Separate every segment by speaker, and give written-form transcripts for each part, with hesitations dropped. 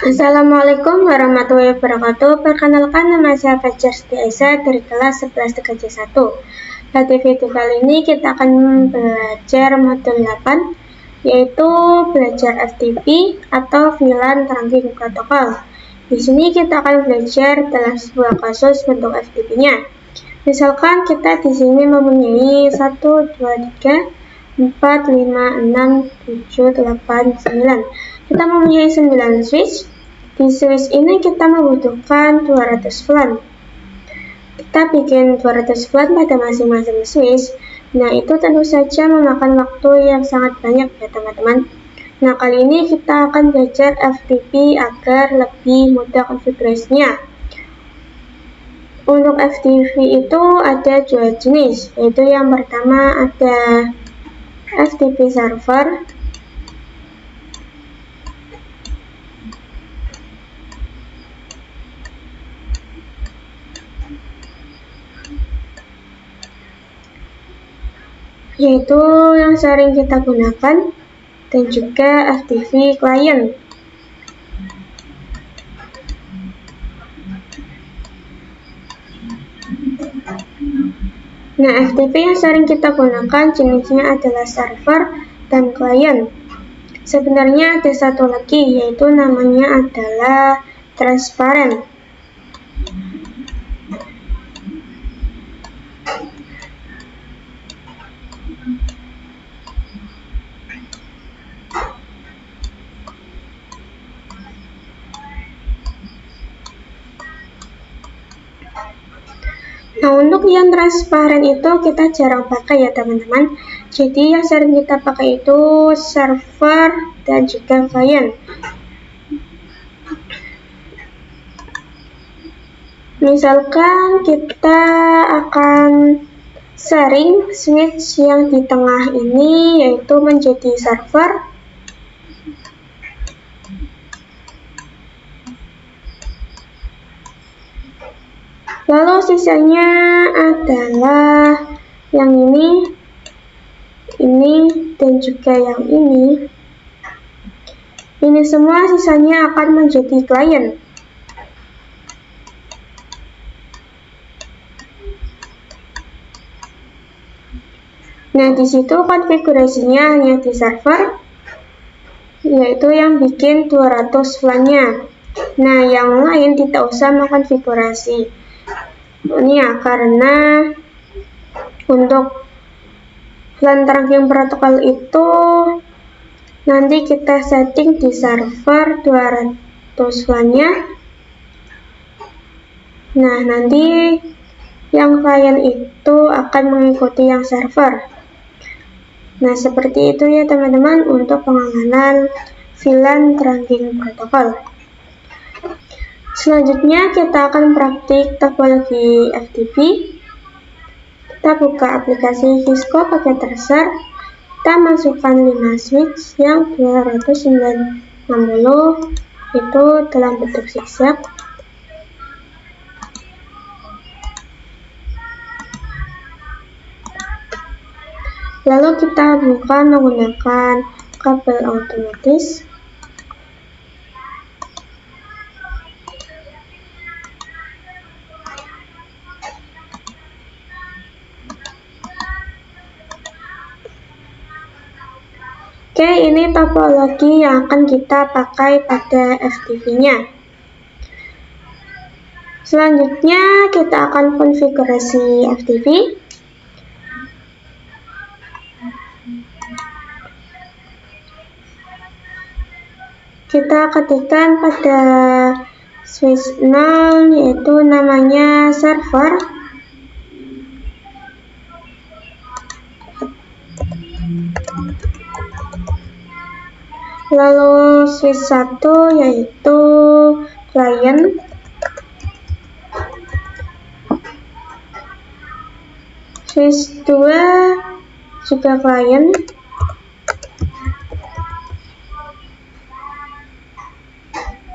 Speaker 1: Assalamualaikum warahmatullahi wabarakatuh. Perkenalkan, nama saya Fajar Setiaisa dari kelas 11 TKJ 1. Pada video kali ini kita akan belajar modul 8, yaitu belajar FTP atau VLAN Trunking Protocol. Di sini kita akan belajar dalam sebuah kasus bentuk FTP-nya. Misalkan kita di sini mempunyai 1, 2, 3, 4, 5, 6, 7, 8, 9. Kita mempunyai 9 switch. Di switch ini kita membutuhkan 200 VLAN. Kita bikin 200 VLAN pada masing-masing switch. Nah, itu tentu saja memakan waktu yang sangat banyak ya teman-teman. Nah, kali ini kita akan belajar FTP agar lebih mudah konfigurasinya. Untuk FTP itu ada dua jenis, yaitu yang pertama ada FTP server, yaitu yang sering kita gunakan, dan juga FTP client. Nah, FTP yang sering kita gunakan jenisnya adalah server dan client. Sebenarnya ada satu lagi, yaitu namanya adalah transparent. Nah, untuk yang transparan itu kita jarang pakai ya teman-teman. Jadi yang sering kita pakai itu server dan juga client. Misalkan kita akan sharing switch yang di tengah ini, yaitu menjadi server. Lalu sisanya adalah yang ini, dan juga yang ini. Ini semua sisanya akan menjadi client. Nah, di situ konfigurasinya hanya di server, yaitu yang bikin 200 VLAN-nya. Nah, yang lain tidak usah mengkonfigurasi. Ini ya, karena untuk VLAN Trunking Protocol itu nanti kita setting di server 200 VLAN-nya. Nah, nanti yang client itu akan mengikuti yang server. Nah, seperti itu ya teman-teman untuk pengamatan VLAN Trunking Protocol. Selanjutnya kita akan praktik topologi FTP. Kita buka aplikasi Cisco pakai Tracer. Kita masukkan 5 switch yang 260 itu dalam bentuk zigzag. Lalu kita buka menggunakan kabel otomatis. Oke, ini topologi yang akan kita pakai pada FTP-nya. Selanjutnya kita akan konfigurasi FTP. Kita ketikkan pada switch 0, yaitu namanya server. Lalu switch 1 yaitu client. Switch 2 juga client.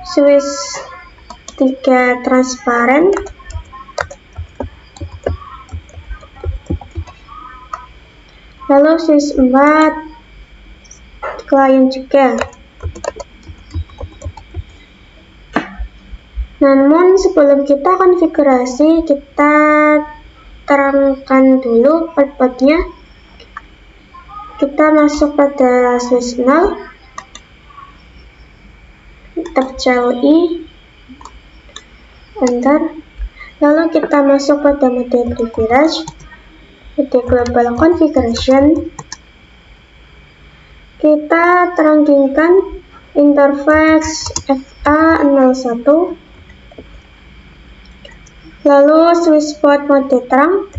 Speaker 1: Switch 3 transparent. Lalu switch 4 klien juga. Namun sebelum kita konfigurasi, kita terangkan dulu portnya. Kita masuk pada switch 0, tab CLI, enter. Lalu kita masuk pada mode privilege, mode global configuration. Kita terangkan interface FA01, lalu switch port mode terang,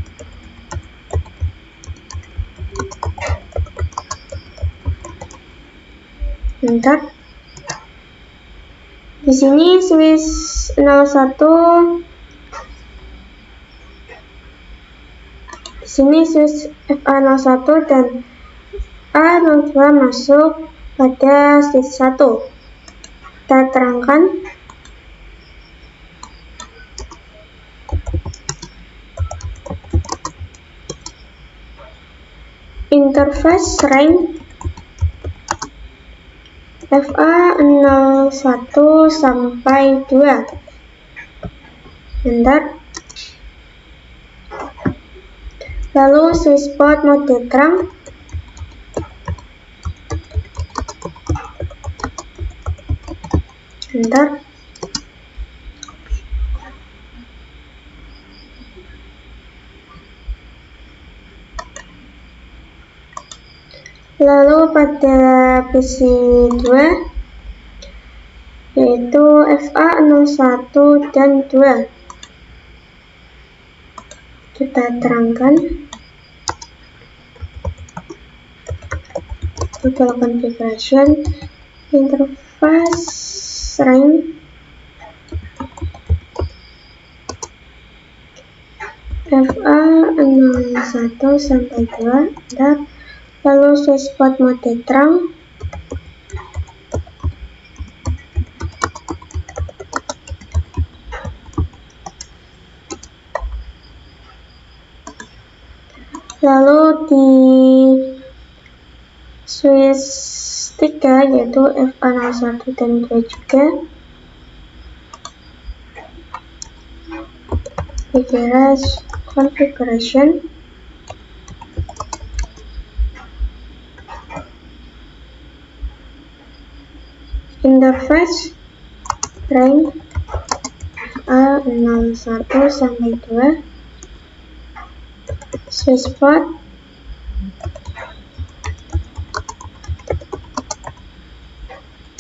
Speaker 1: enter. Di sini switch 01, di sini switch FA01 dan A02 masuk pada switch 1. Kita terangkan interface range FA01 sampai 2, enter. Lalu switch port mode terang, enter. Lalu pada PC 2 yaitu FA01 dan 2, kita terangkan total configuration interface range FA01 sampai 2, enter. Lalu switch port mode terang, lalu di switch 3 yaitu FA01 dan 2 juga, privilege configuration, interface range A01 sampai 2, switch port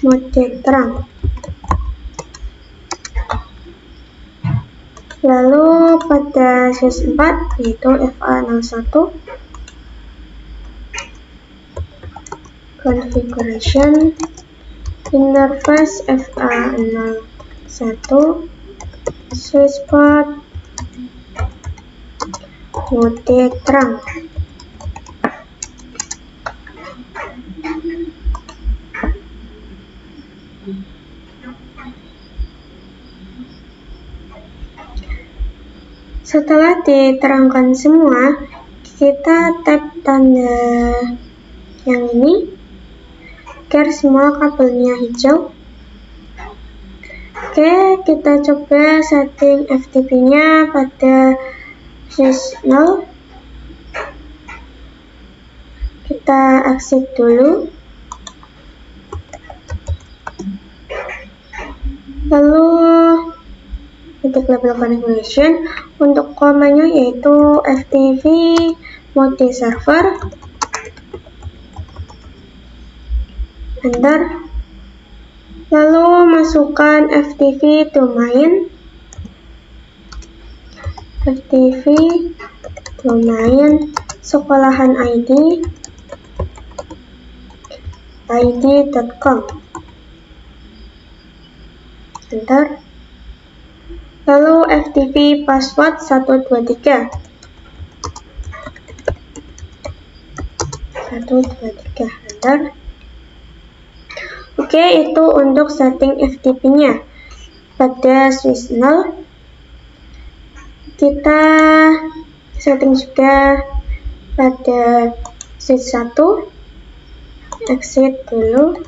Speaker 1: mode terang. Lalu pada switch 4 yaitu FA01 configuration interface FA01 switch port mode terang. Setelah diterangkan semua, kita tap tanda yang ini agar semua kabelnya hijau. Oke, kita coba setting FTP-nya pada switch 0. Kita exit dulu. Lalu titik global configuration, untuk komanya yaitu FTP mode server, enter. Lalu masukkan FTP domain, FTP domain sekolahan id.com, enter. Lalu FTP password 123, enter. Oke, itu untuk setting FTP-nya pada switch 0. Kita setting juga pada switch 1. Exit dulu.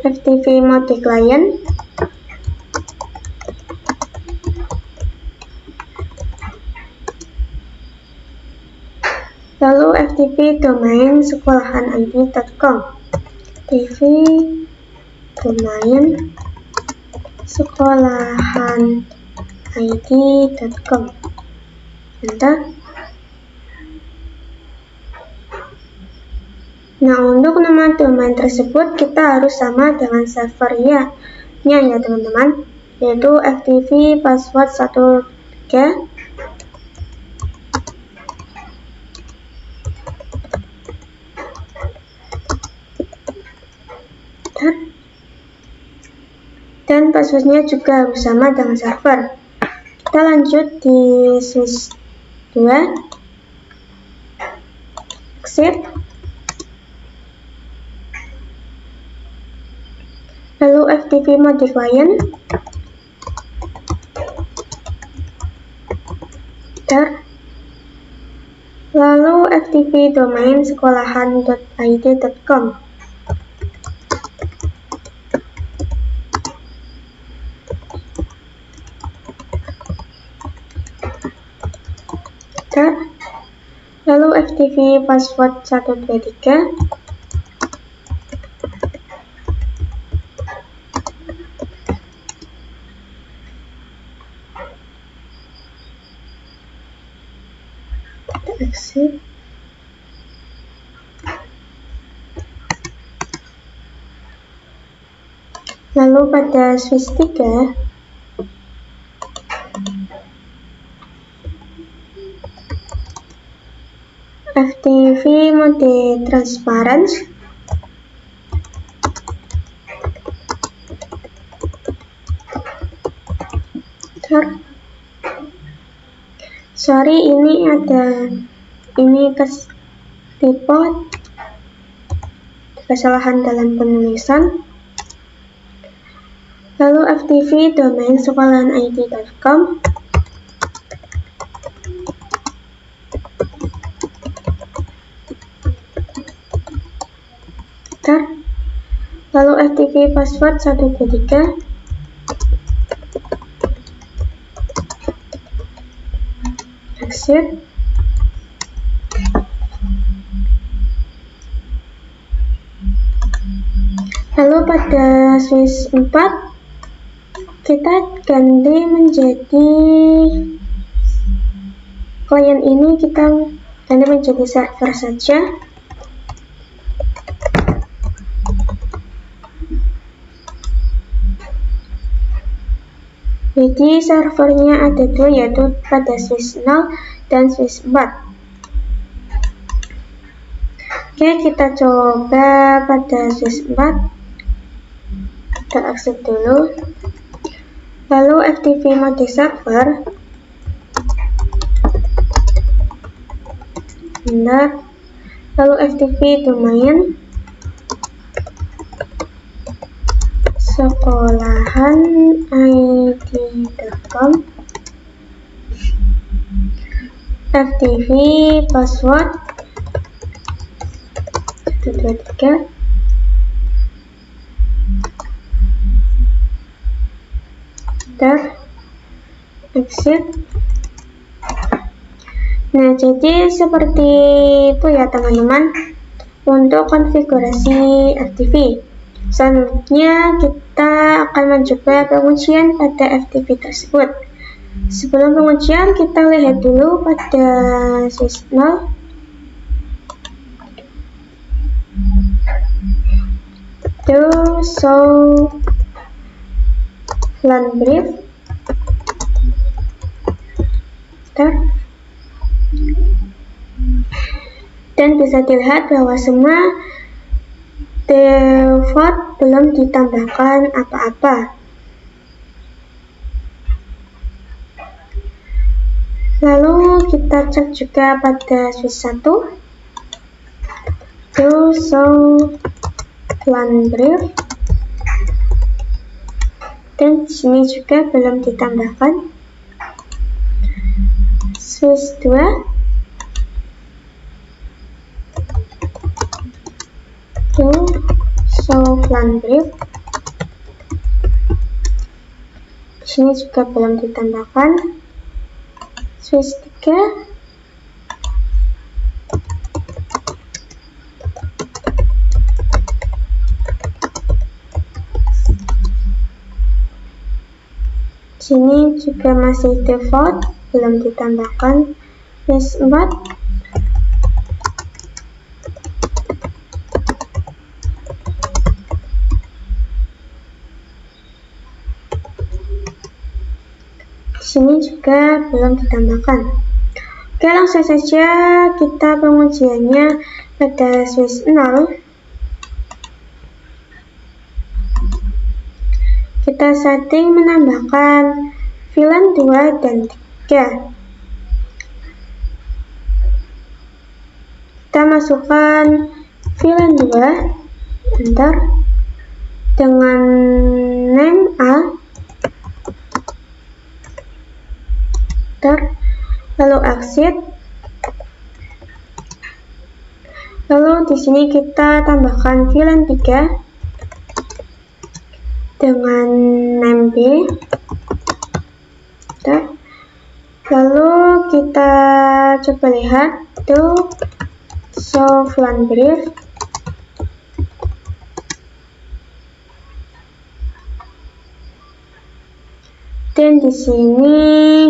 Speaker 1: FTP mode client, lalu FTP domain sekolahanid.com, FTP domain sekolahanid.com, enter. Nah, untuk nama domain tersebut kita harus sama dengan servernya ya teman-teman, yaitu FTP password 13. Dan passwordnya juga harus sama dengan server. Kita lanjut di switch 2, exit, lalu FTP mode client, lalu FTP domain sekolahan.id.com, lalu FTP password 123, exit, lalu pada switch 3 FTP mode transparent, sorry ini typo, kesalahan dalam penulisan, lalu FTP domain sekolahanid.com, lalu FTP password 123, exit, lalu pada switch 4 kita ganti menjadi klien ini, kita ganti menjadi server saja. Jadi servernya ada dua, yaitu pada switch 0 dan switch 4. Oke, kita coba pada switch 4. Kita exit dulu. Lalu FTP mode server. Benar. Lalu FTP domain sekolahanid.com, FTP password 123, exit. Nah, jadi seperti itu ya teman-teman untuk konfigurasi FTP. Selanjutnya kita akan mencoba pengujian pada FTP tersebut. Sebelum pengujian kita lihat dulu pada switch 0. To show LAN brief. Dan bisa dilihat bahwa semua default belum ditambahkan apa-apa. Lalu kita cek juga pada switch 1. To show LAN brief. Dan di sini juga belum ditambahkan. Switch 2. To show LAN brief. sini juga belum ditambahkan switch 3. Sini juga masih default, belum ditambahkan switch 4. Sini juga belum ditambahkan. Oke, langsung saja kita pengujiannya pada switch 0. Kita setting menambahkan VLAN 2 dan 3. Kita masukkan VLAN 2, enter, dengan name A, enter, lalu exit. Lalu di sini kita tambahkan VLAN 3 dengan name B, enter. Lalu kita coba lihat to show VLAN brief. Dan di sini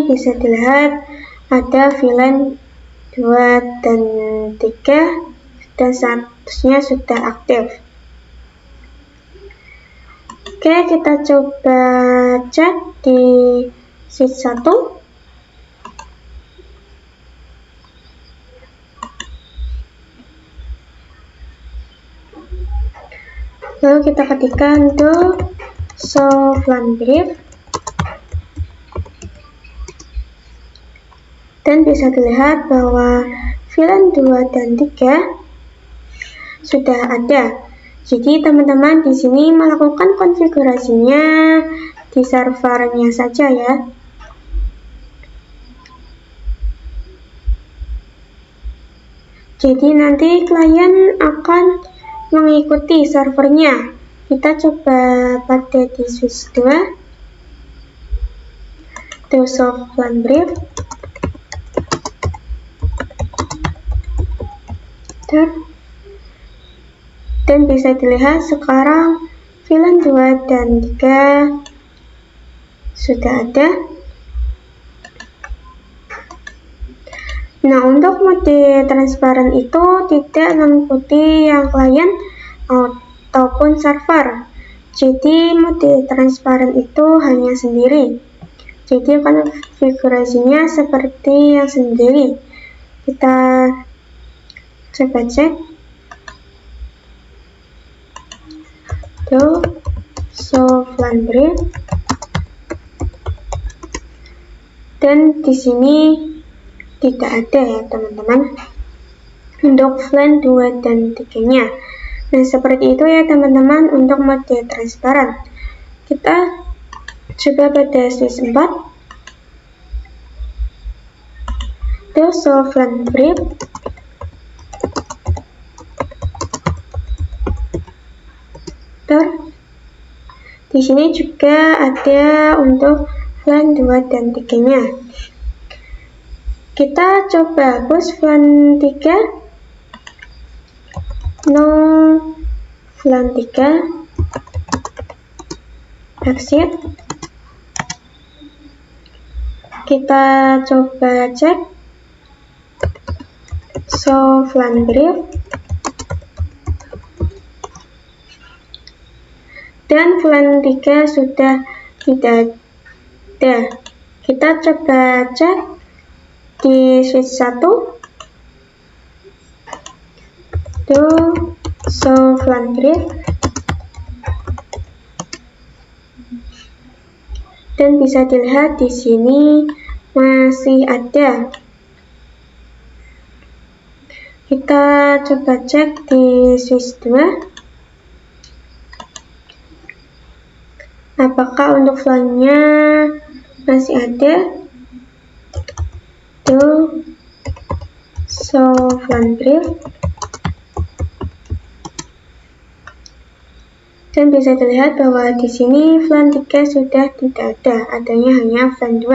Speaker 1: bisa dilihat ada VLAN 2 dan 3 dan statusnya sudah aktif. Oke, kita coba cek di switch 1. Lalu kita ketikkan to show VLAN brief. Dan bisa dilihat bahwa VLAN 2 dan 3 sudah ada. Jadi teman-teman di sini melakukan konfigurasinya di servernya saja ya. Jadi nanti klien akan mengikuti servernya. Kita coba pada di switch 2 to show VLAN brief. Dan bisa dilihat sekarang VLAN 2 dan 3 sudah ada. Nah, untuk mode transparan itu tidak mengikuti yang klien ataupun server. Jadi mode transparan itu hanya sendiri. Jadi konfigurasinya seperti yang sendiri. Kita coba cek. To show VLAN brief. Dan di sini tidak ada ya teman-teman untuk VLAN 2 dan 3-nya. Nah, seperti itu ya teman-teman untuk mode transparan. Kita coba pada switch 4. To show VLAN brief. Di sini juga ada untuk VLAN 2 dan 3-nya. Kita coba hapus VLAN 3. No VLAN 3. Exit. Kita coba cek show VLAN brief. Dan VLAN 3 sudah tidak ada. Kita coba cek di switch 1. To show VLAN brief. Dan bisa dilihat di sini masih ada. Kita coba cek di switch 2. Apakah untuk VLAN-nya masih ada? To show VLAN brief. Dan bisa dilihat bahwa di sini flan 3 sudah tidak ada, adanya hanya flan 2.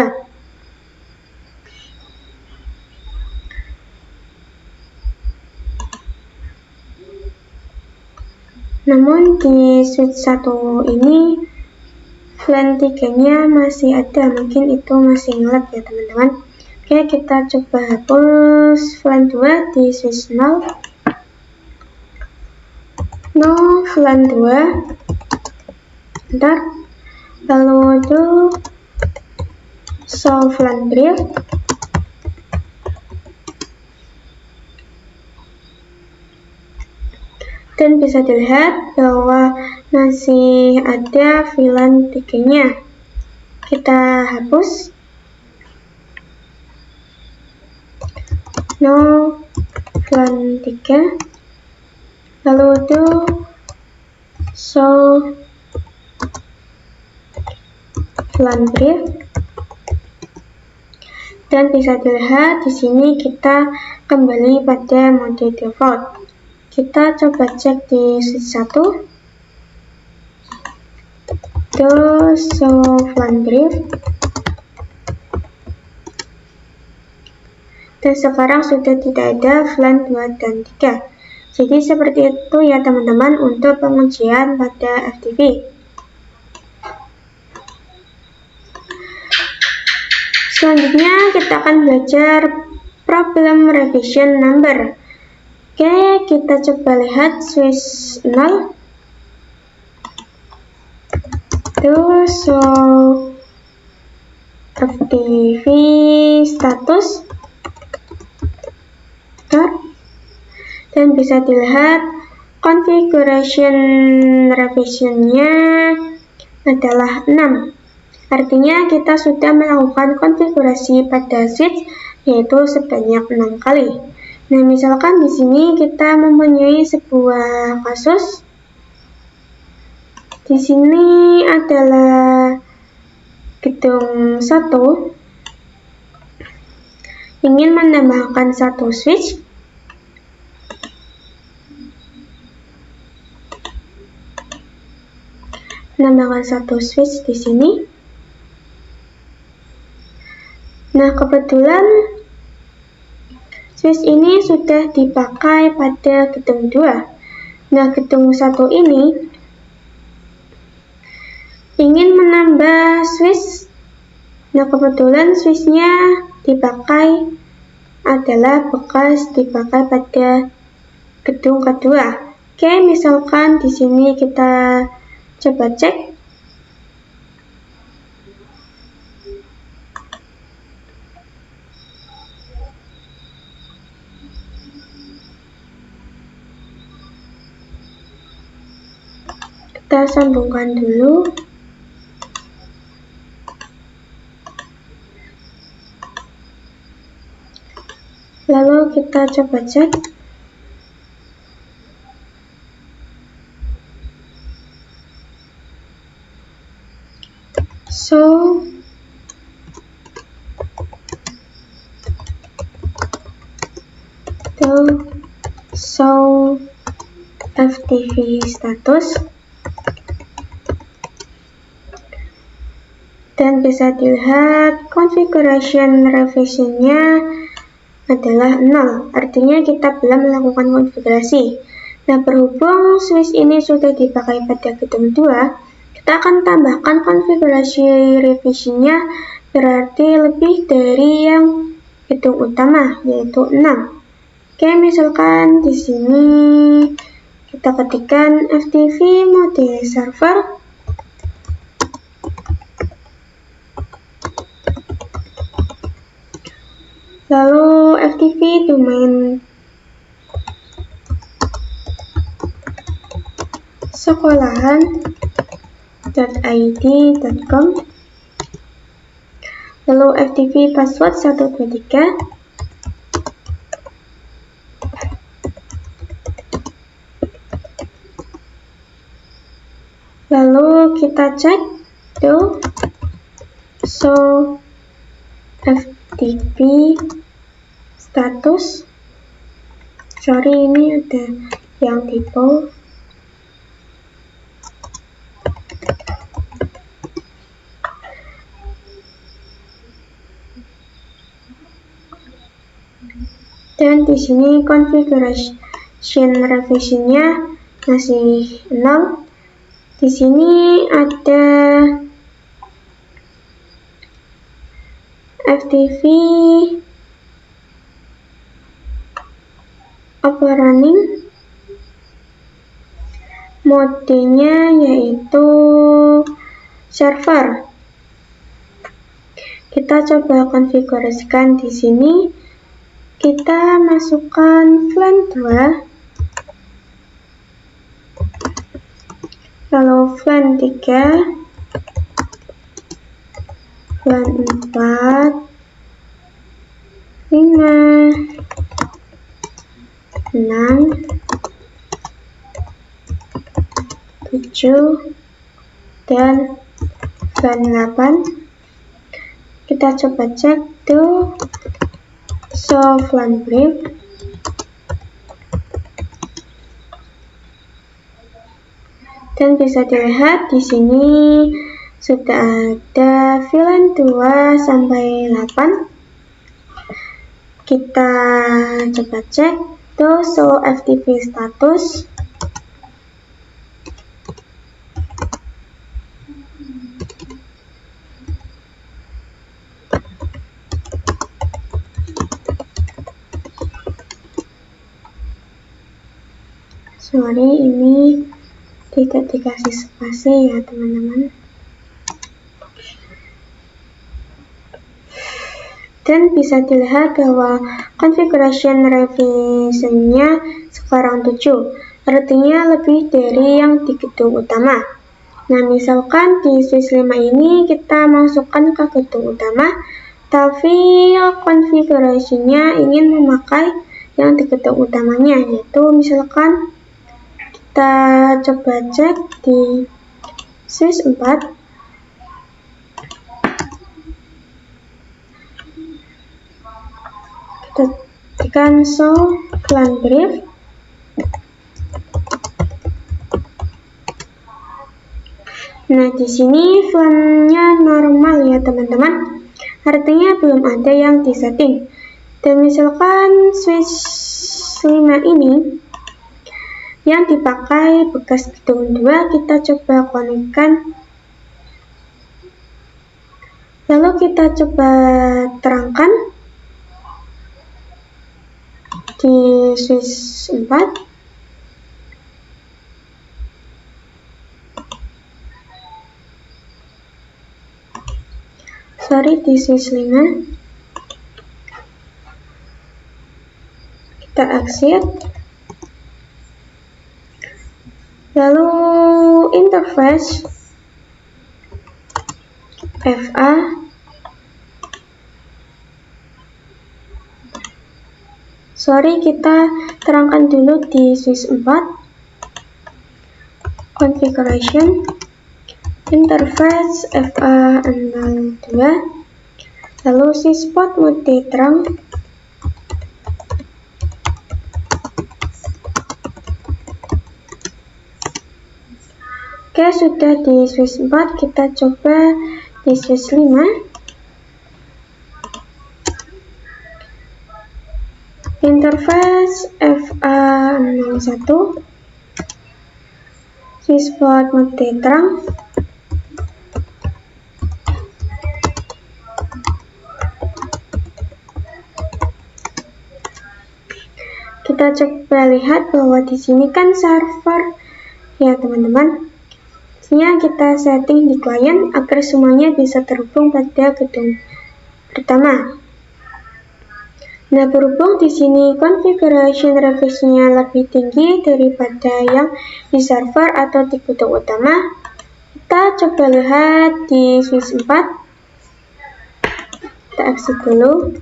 Speaker 1: Namun di switch 1 ini flan 3-nya masih ada, mungkin itu masih nge-lag ya teman-teman. Oke, kita coba hapus flan 2 di switch 0. Flan 2. Bentar. Lalu itu show flan brief. Dan bisa dilihat bahwa masih ada flan 3-nya. Kita hapus. Flan 3. Lalu itu show flan brief. Dan bisa dilihat di sini kita kembali pada mode default. Kita coba cek di switch 1. Show flan brief. Dan sekarang sudah tidak ada flan 2 dan 3. Jadi seperti itu ya teman-teman untuk pengujian pada FTP. Selanjutnya kita akan belajar problem revision number. Oke, kita coba lihat switch 0. Show FTP status. Dan bisa dilihat configuration revisionnya adalah 6. Artinya kita sudah melakukan konfigurasi pada switch yaitu sebanyak 6 kali. Nah, misalkan di sini kita mempunyai sebuah kasus. Di sini adalah gedung 1 ingin menambahkan satu switch. Menambahkan satu switch di sini. Nah, kebetulan switch ini sudah dipakai pada gedung 2. Nah, gedung 1 ini ingin menambah switch. Nah, kebetulan switchnya dipakai adalah bekas dipakai pada gedung kedua. Oke, misalkan di sini kita coba cek. Kita sambungkan dulu. Lalu kita coba cek. Show FTP status. Dan bisa dilihat configuration revisionnya adalah 0, artinya kita belum melakukan konfigurasi. Nah, berhubung switch ini sudah dipakai pada gedung 2, kita akan tambahkan konfigurasi revisionnya, berarti lebih dari yang gedung utama, yaitu 6. Oke, misalkan di sini kita ketikkan FTP mode server. Lalu FTP domain sekolahan.id.com. Lalu FTP password 123. Lalu kita cek show FTP status. Sorry, ini ada yang typo. Dan di sini configuration revisionnya masih 0. Di sini ada FTP open running, modenya yaitu server. Kita coba konfigurasikan di sini. Kita masukkan flan 2, lalu flan 3, flan 4, 5, 6, 7, dan flan 8. Kita coba cek tuh show flan brief. Dan bisa dilihat di sini sudah ada VLAN 2 sampai 8. Kita coba cek tuh show FTP status. Sorry, ini tidak dikasih spasi ya teman-teman. Dan bisa dilihat bahwa configuration revisionnya sekarang 7, artinya lebih dari yang di gedung utama. Nah, misalkan di switch 5 ini kita masukkan ke gedung utama, tapi konfigurasinya ingin memakai yang di gedung utamanya, yaitu misalkan kita coba cek di switch 4. Kita tekan show flan brief. Nah, di sini flan-nya normal ya teman-teman. Artinya belum ada yang disetting. Dan misalkan switch 5 ini yang dipakai bekas gedung 2, kita coba konekkan. Lalu kita coba terangkan di switch 4. Sorry, di switch 5. Kita exit. Lalu interface FA, sorry, kita terangkan dulu di switch 4. Configuration interface FA 02, lalu switch port mode terang. Oke, sudah di switch 4, kita coba di switch 5. Interface FA01, switch port mode terang. Kita coba lihat bahwa di sini kan server ya teman-teman. Kita setting di klien agar semuanya bisa terhubung pada gedung pertama. Nah, berhubung di sini configuration revisionnya lebih tinggi daripada yang di server atau di gedung utama, kita coba lihat di switch 4. Kita exit dulu.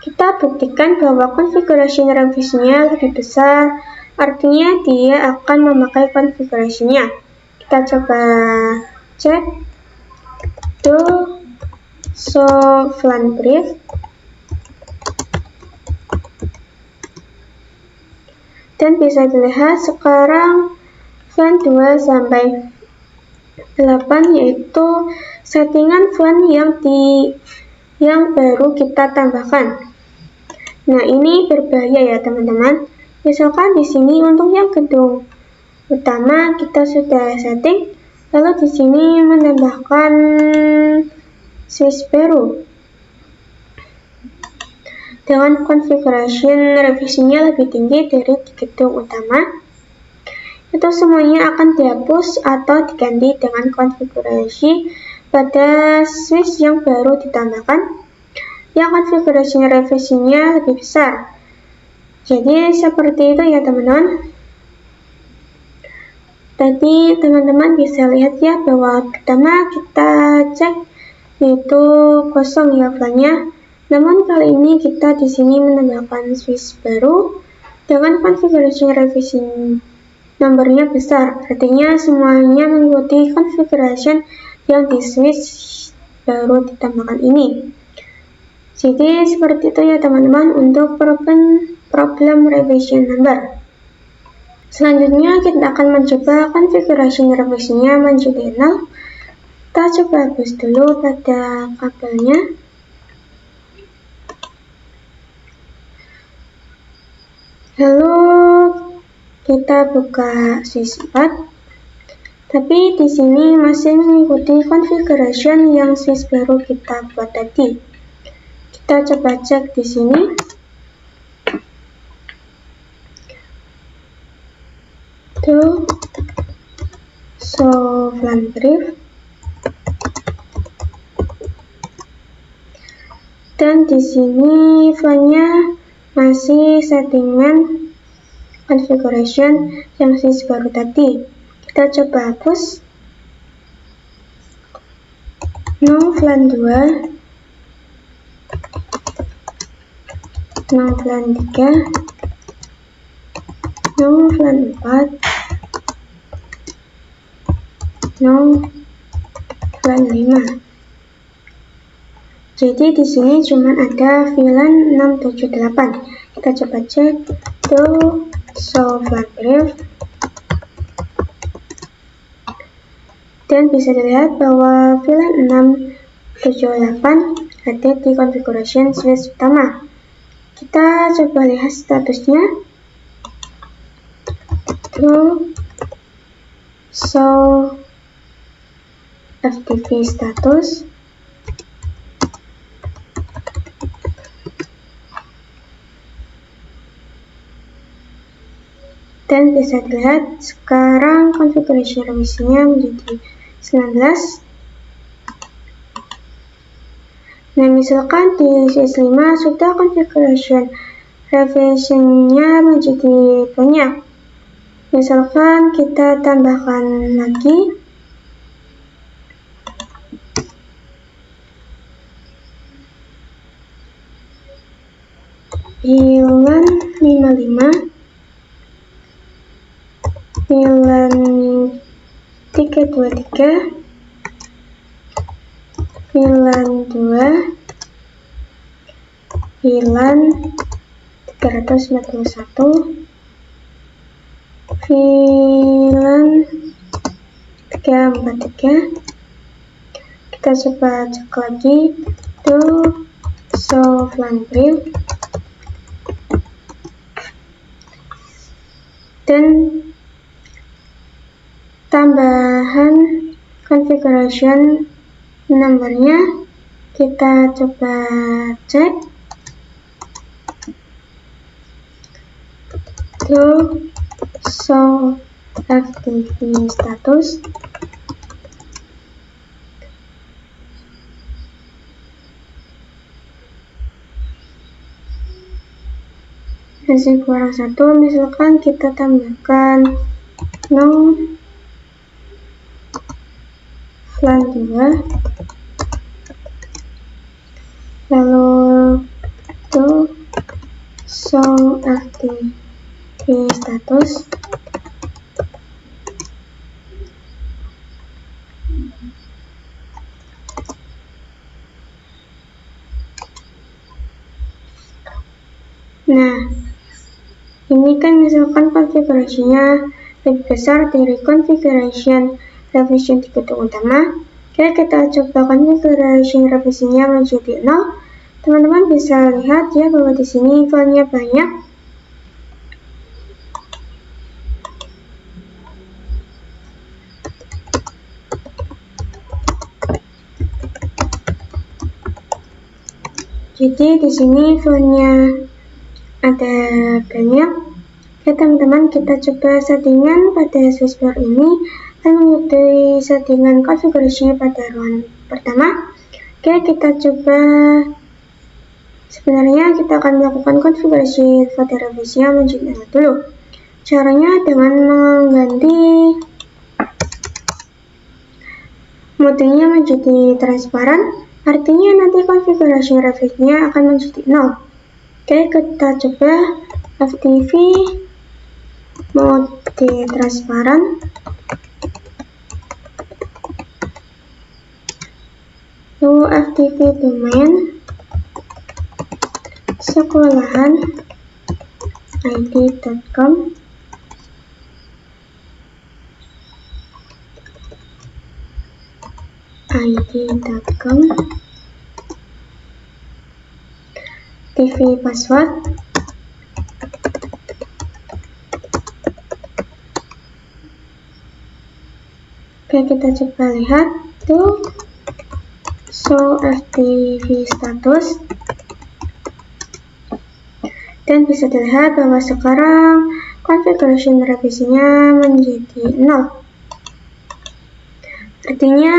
Speaker 1: Kita buktikan bahwa configuration revisionnya lebih besar. Artinya dia akan memakai konfigurasinya. Kita coba cek to show flan brief. Dan bisa dilihat sekarang flan 2 sampai 8 yaitu settingan flan yang baru kita tambahkan. Nah, ini berbahaya ya teman-teman. Misalkan di sini untuk yang gedung utama kita sudah setting, lalu di sini menambahkan switch baru dengan configuration revisinya lebih tinggi dari di gedung utama. Itu semuanya akan dihapus atau diganti dengan konfigurasi pada switch yang baru ditambahkan yang konfigurasi revisinya lebih besar. Jadi seperti itu ya teman-teman. Tadi teman-teman bisa lihat ya bahwa pertama kita cek yaitu kosong ya file-nya. Namun kali ini kita di sini menambahkan switch baru dengan konfigurasi revisi nomornya besar, artinya semuanya mengikuti configuration yang di switch baru ditambahkan ini. Jadi seperti itu ya teman-teman untuk problem revision number. Selanjutnya kita akan mencoba konfigurasi revisinya menjadi 0. Kita coba hapus dulu pada kabelnya. Lalu kita buka switch 4, tapi di sini masih mengikuti configuration yang switch baru kita buat tadi. Kita coba cek di sini. To show VLAN brief. Dan di sini file-nya masih settingan configuration yang switch baru tadi. Kita coba hapus. No VLAN 2, no VLAN 3, no VLAN 4, no VLAN 5. Jadi di sini cuma ada VLAN 678. Kita coba cek to show VLAN brief. Dan bisa dilihat bahwa VLAN 678 ada di configuration switch utama. Kita coba lihat statusnya. To show FTP status. Dan bisa dilihat sekarang konfigurasi revisinya menjadi 19. Nah, misalkan di switch 5 sudah configuration revisionnya menjadi banyak. Misalkan kita tambahkan lagi. VLAN 55. VLAN 323, VLAN 2, VLAN 341, VLAN 343. Kita coba cek lagi to show VLAN brief. Dan tambahan configuration nomornya kita coba cek to show FTP status. Masih kurang satu, misalkan kita tambahkan no VLAN 2, lalu to show FTP status. Nah, ini kan misalkan konfigurasinya lebih besar dari configuration revision di gedung utama. Oke, kita coba konfigurasi revisinya menjadi 0. Teman-teman bisa lihat ya bahwa di sini filenya banyak. Jadi di sini filenya ada banyak. Oke teman-teman, kita coba settingan pada Swissbar ini akan mengikuti settingan konfigurasi pada ruangan pertama. Oke, kita coba. Sebenarnya kita akan melakukan konfigurasi pada revisinya menjadi nol dulu. Caranya dengan mengganti modenya menjadi transparan, artinya nanti konfigurasi revisinya akan menjadi 0. Oke, kita coba FTV mode transparan. Lalu FTV domain sekolahan id.com. TV password. Oke, kita coba lihat tuh show FTV status, dan bisa dilihat bahwa sekarang configuration revisinya menjadi 0. Artinya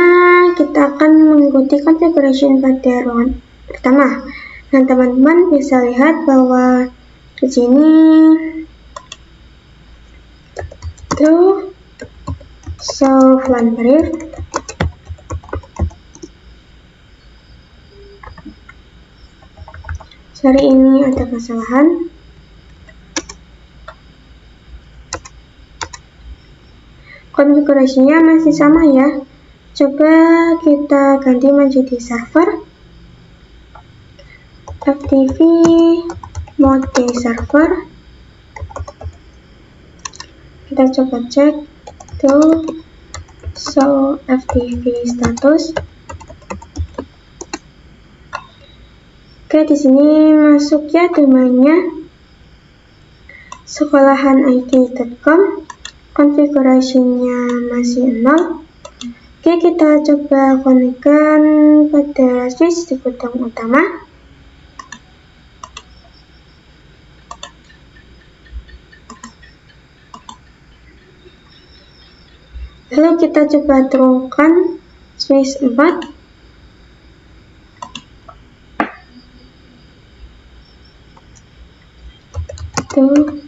Speaker 1: kita akan mengikuti configuration pada ruangan pertama. Nah, teman-teman bisa lihat bahwa di sini tuh show plan brief. Sorry, ini ada kesalahan. Konfigurasinya masih sama ya. Coba kita ganti menjadi server. FTV mode server. Kita coba cek tuh show FTV status. Oke, di sini masuk ya domainnya sekolahanid.com. Konfigurasinya masih 0. Oke, kita coba konekkan pada switch di gudang utama. Lalu kita coba turunkan switch 4. Tuh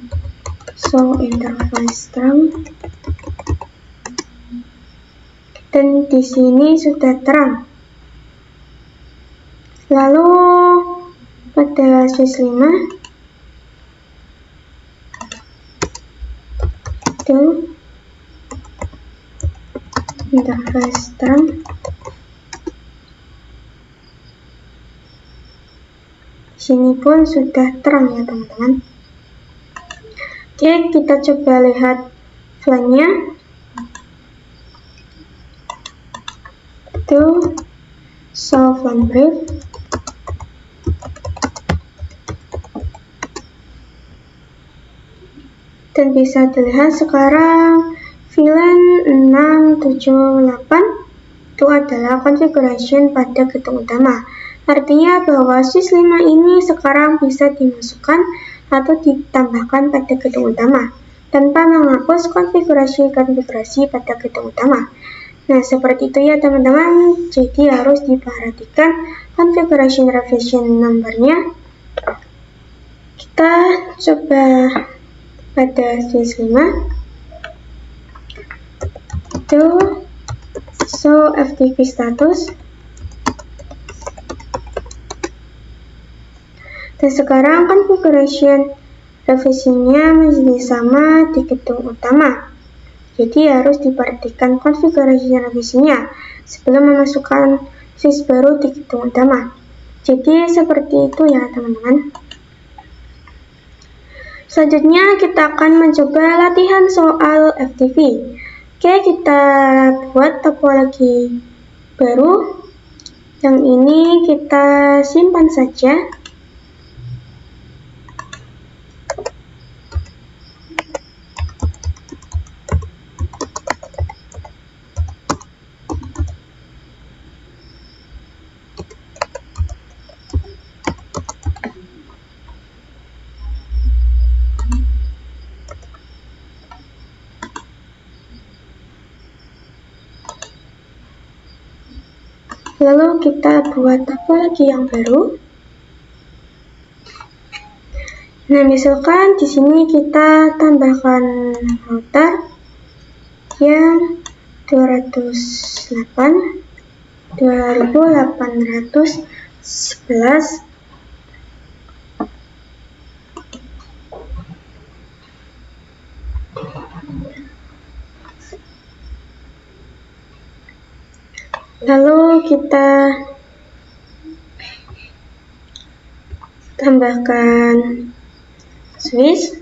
Speaker 1: show interface terang, dan di sini sudah terang. Lalu pada switch 5 tuh interface terang. Sini pun sudah terang ya teman-teman. Oke, kita coba lihat filenya. Itu show plan brief. Dan bisa dilihat sekarang VLAN 678 itu adalah configuration pada gedung utama. Artinya bahwa switch 5 ini sekarang bisa dimasukkan atau ditambahkan pada gedung utama tanpa menghapus konfigurasi pada gedung utama. Nah, seperti itu ya teman-teman. Jadi harus diperhatikan configuration revision numbernya. Kita coba pada switch 5 itu show FTP status. Dan sekarang configuration revisinya menjadi sama di gedung utama. Jadi harus diperhatikan konfigurasi revisinya sebelum memasukkan switch baru di gedung utama. Jadi seperti itu ya teman-teman. Selanjutnya kita akan mencoba latihan soal FTP. Oke, kita buat topologi baru. Yang ini kita simpan saja. Lalu kita buat apa lagi yang baru? Nah, misalkan di sini kita tambahkan router yang 208.2811. Lalu kita tambahkan switch.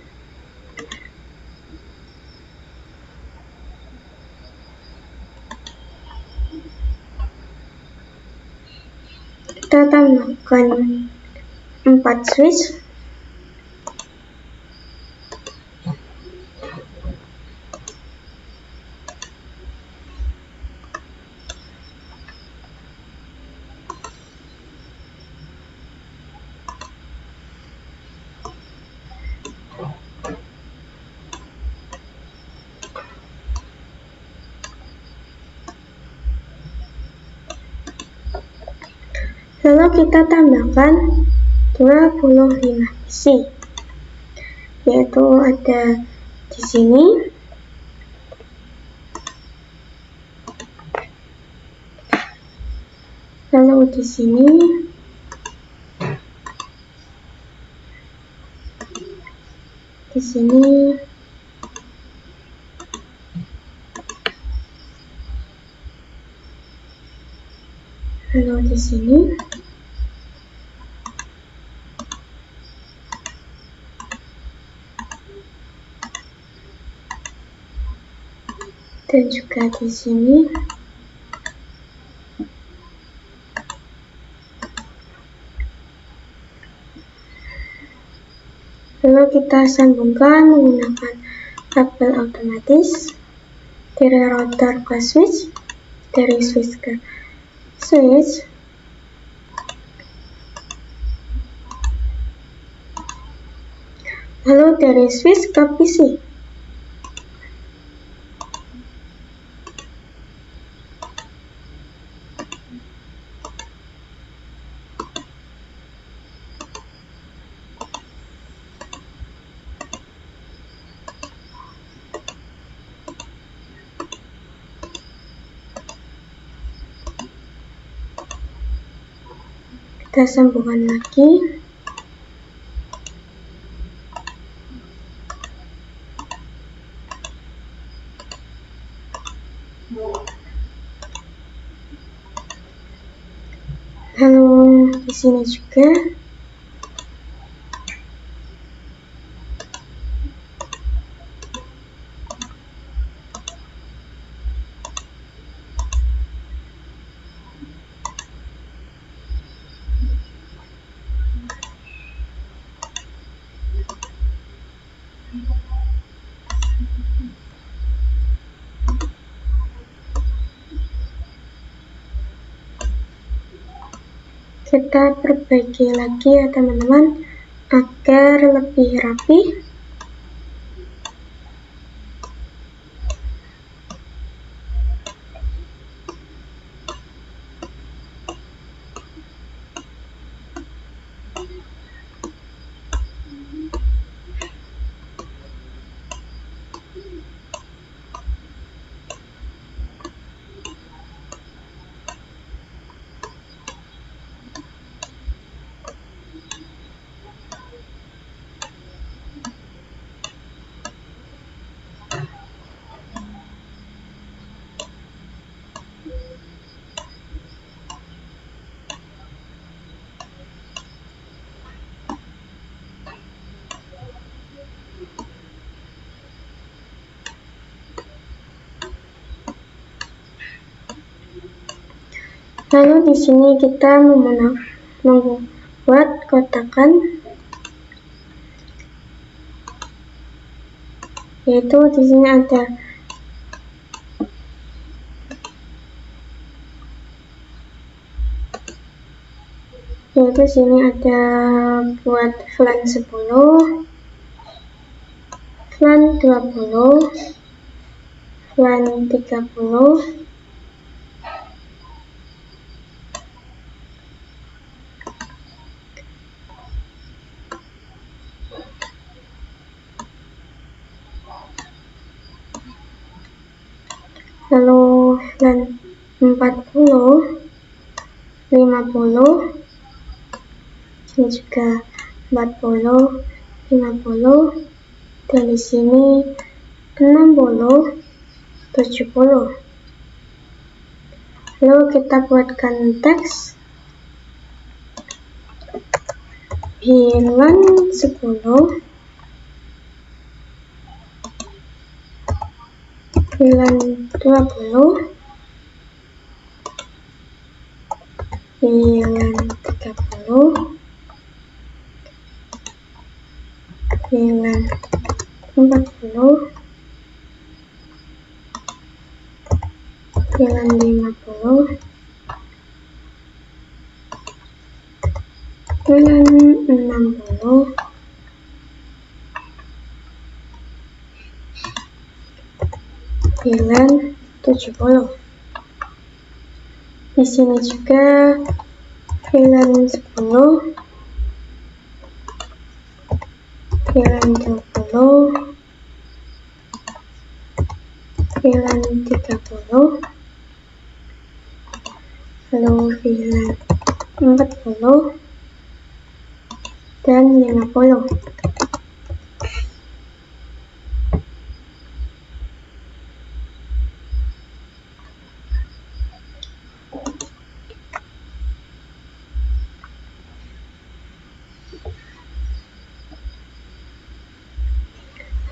Speaker 1: Kita tambahkan 4 switch. Lalu kita tambahkan 25 PC, yaitu ada di sini, lalu di sini, di sini, lalu di sini. Dan juga di sini. Lalu kita sambungkan menggunakan kabel otomatis dari router ke switch, dari switch ke switch. Lalu dari switch ke PC. Kita sambungkan lagi. Lalu di sini juga. Kita perbaiki lagi ya teman-teman, agar lebih rapi. Lalu di sini kita membuat kotakan, yaitu di sini ada buat flan 10, flan 20, flan 30, lalu flan 40, 50, ini juga 40, 50, dan di sini 60, 70. Lalu kita buatkan teks flan 10, flan 20, flan 30, flan 40, flan 50, flan 60, flan 70. Di sini juga flan 10, flan 20, flan 30, lalu flan 40, dan 50.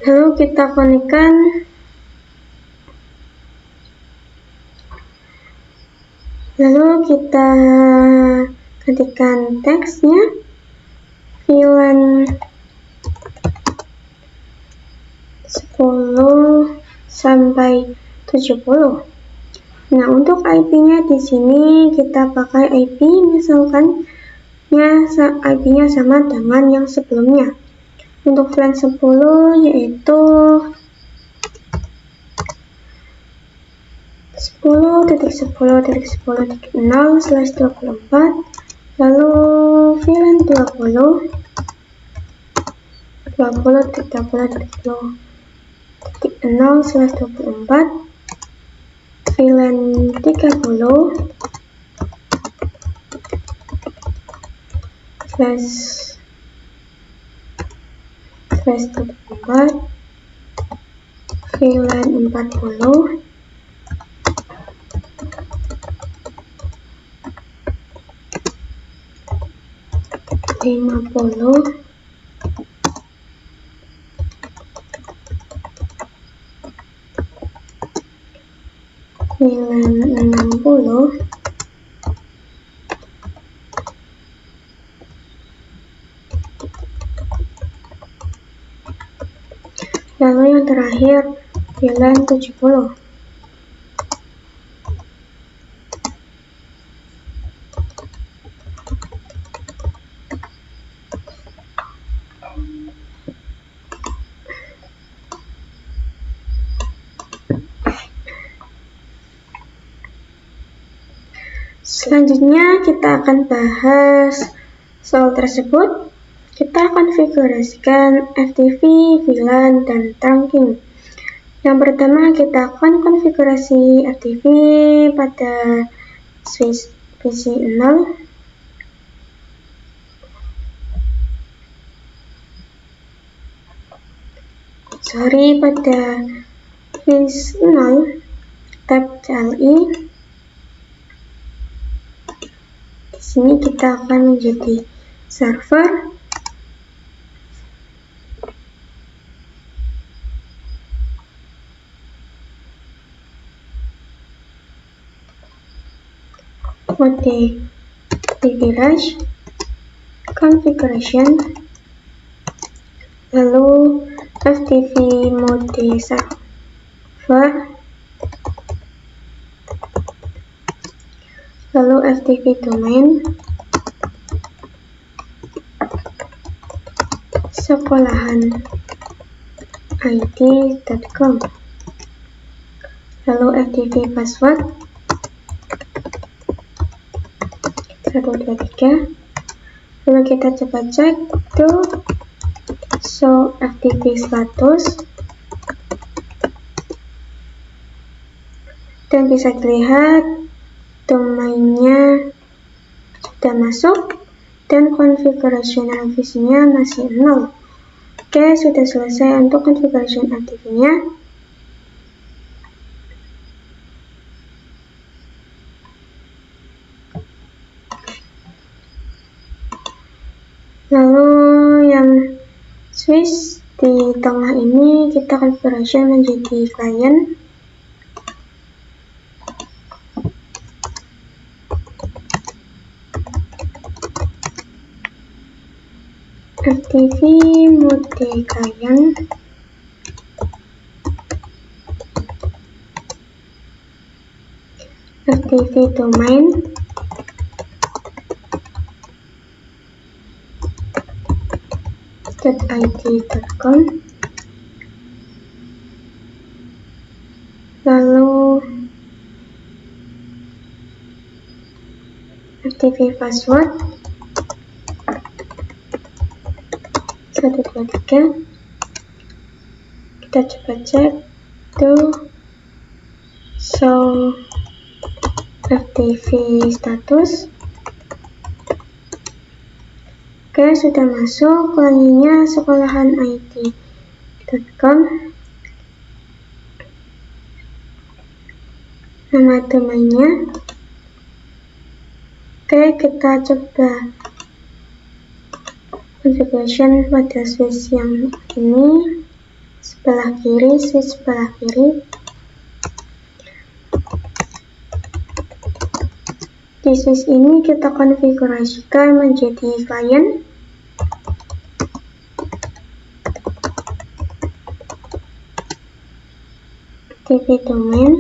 Speaker 1: Lalu kita konekkan ketikkan teksnya flan 10 sampai 70. Nah, untuk IP-nya di sini kita pakai IP, misalkan IP-nya sama dengan yang sebelumnya. Untuk flan 10 yaitu 10.10.10.0/24, lalu flan 20, 20.30.0/24, flan 30, /24, flan 40, /50, flan 60, lalu yang terakhir flan 70. Selanjutnya kita akan bahas soal tersebut. Kita konfigurasikan FTP, VLAN, dan trunking. Yang pertama kita akan konfigurasi FTP pada switch PC 0. Pada switch 0 tab CLI. Di sini kita akan menjadi server. mode device, configuration, lalu FTP mode server, lalu FTP domain, sekolahan it.com, lalu FTP password 123. Lalu kita coba cek tuh show FTP status, dan bisa dilihat domainnya sudah masuk dan configuration revisinya masih 0. Oke, sudah selesai untuk configuration FTP-nya. Lalu yang switch di tengah ini kita configuration menjadi client. FTP mode client, FTP domain, .it.com, lalu FTP password 123. Kita coba cek tuh show FTP status. Oke, sudah masuk. Lainnya sekolahan it.com, nama domainnya. Oke, kita coba configuration pada switch yang ini, sebelah kiri, switch sebelah kiri. Di switch ini kita konfigurasikan menjadi client. FTP domain,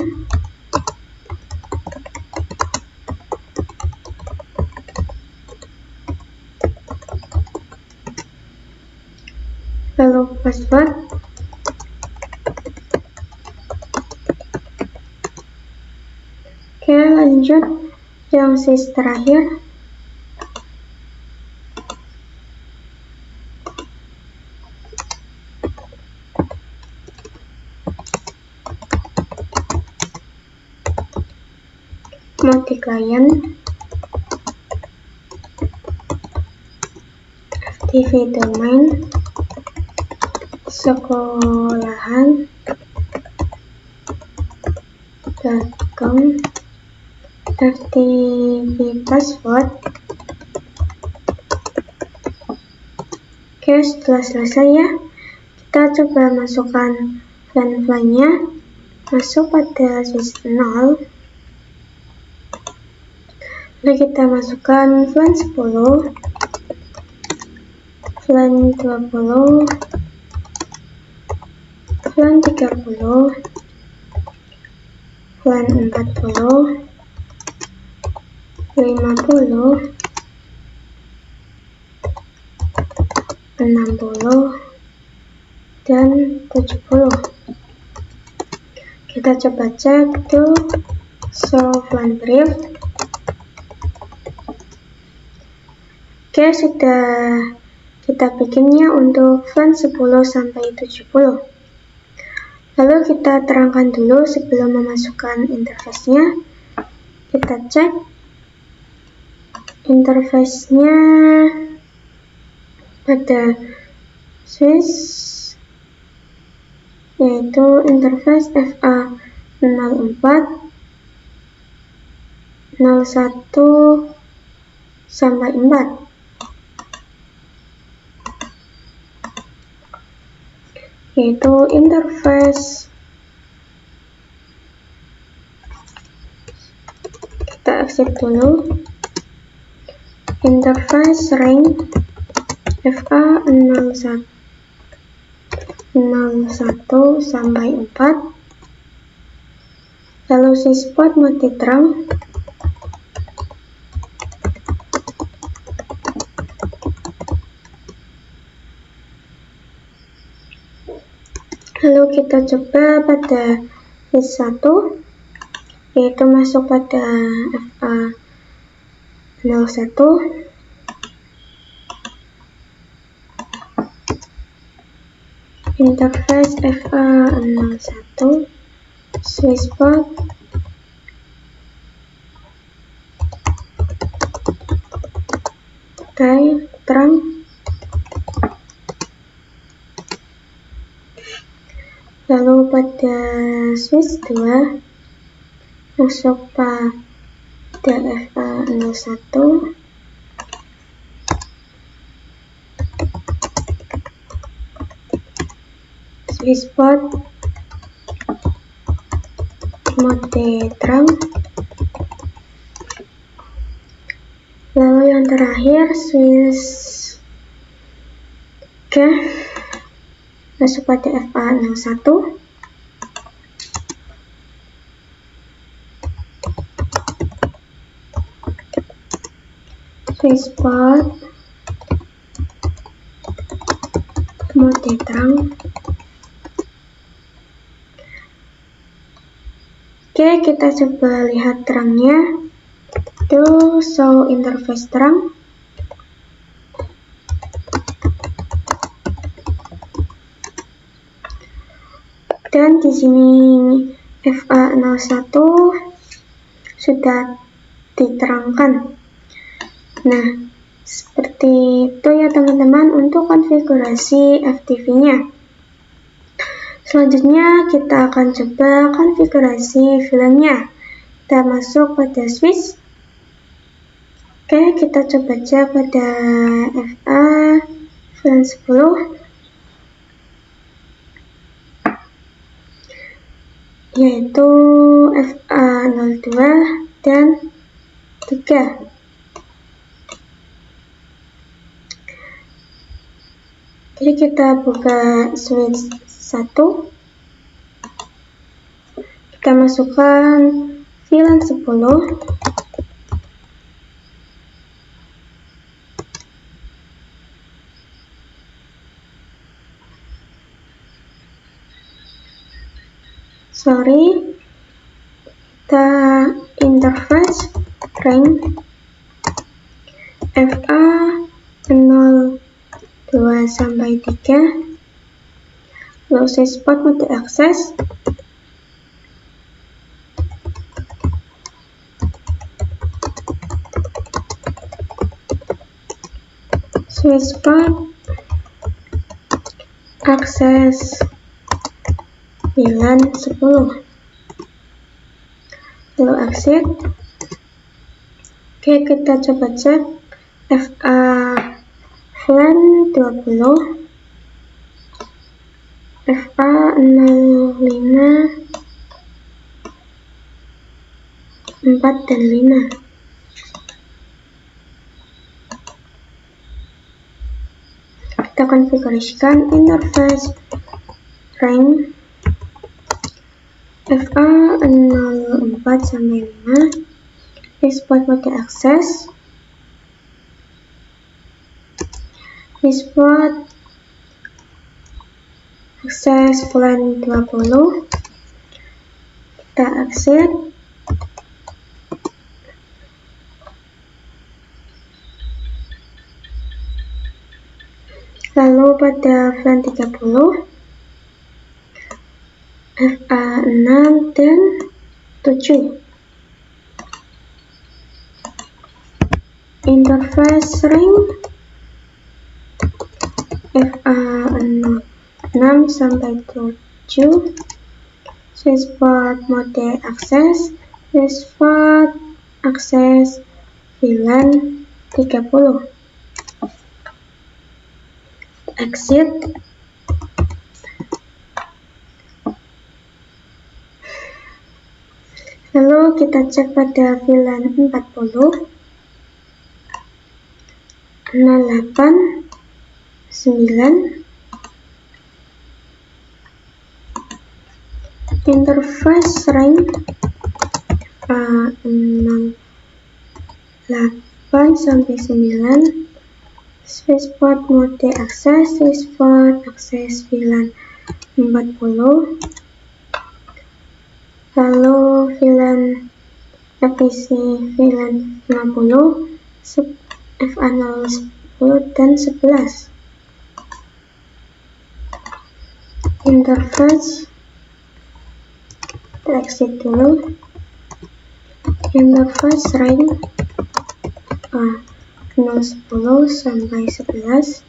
Speaker 1: lalu password, oke, lanjut yang switch terakhir. Mode client, FTP domain, sekolahan.com, FTP password. Oke, setelah selesai ya, kita coba masukkan file-filenya. Masuk pada switch 0. Lalu kita masukkan flan 10, flan 20, flan 30, flan 40, 50, 60, dan 70. Kita coba cek tuh show flan brief. Oke, sudah kita bikinnya untuk flan 10 sampai 70. Lalu kita terangkan dulu sebelum memasukkan interface-nya. Kita cek interface-nya pada switch, yaitu interface FA04 01 sampai 4. Yaitu interface, kita exit dulu. Interface range FA 01 sampai 4. Lalu spot mode terang. Lalu kita coba pada list 1, yaitu masuk pada FA 01. Interface FA 01, sweet spot, terang. Lalu pada switch 2 masuk pada FA 01, sweet spot, mode terang. Lalu yang terakhir switch masuk pada FA 01, sweet spot, mode terang. Oke, kita coba lihat terangnya. Itu show interface terang. Dan di sini FA 01 sudah diterangkan. Nah, seperti itu ya teman-teman untuk konfigurasi FTV-nya. Selanjutnya kita akan coba konfigurasi filmnya. Kita masuk pada switch. Oke, kita coba aja pada FA film 10, yaitu FA 02 dan 3. Jadi kita buka switch 1, kita masukkan film 10, kita interface range FA 02 sampai 3, lalu spot mode akses, sweet spot, akses VLAN 10, lalu exit. Oke, kita coba cek FA VLAN 20, FA 05, 4 dan 5. Kita konfigurasikan interface range FA 04 sampai 5, export mode akses, export akses VLAN 20, kita exit. Lalu pada VLAN 30, FA 6 dan 7, interface range FA 6 sampai 7, switchboard mode akses, switchboard akses VLAN 30, exit. Lalu kita cek pada VLAN 40, 08, 9, interface range 08 sampai 9, switchport mode akses, switchport akses VLAN 40, lalu VLAN FPC VLAN 50, FA010 dan 11. Interface, kita exit dulu. Interface range 010 sampai 11,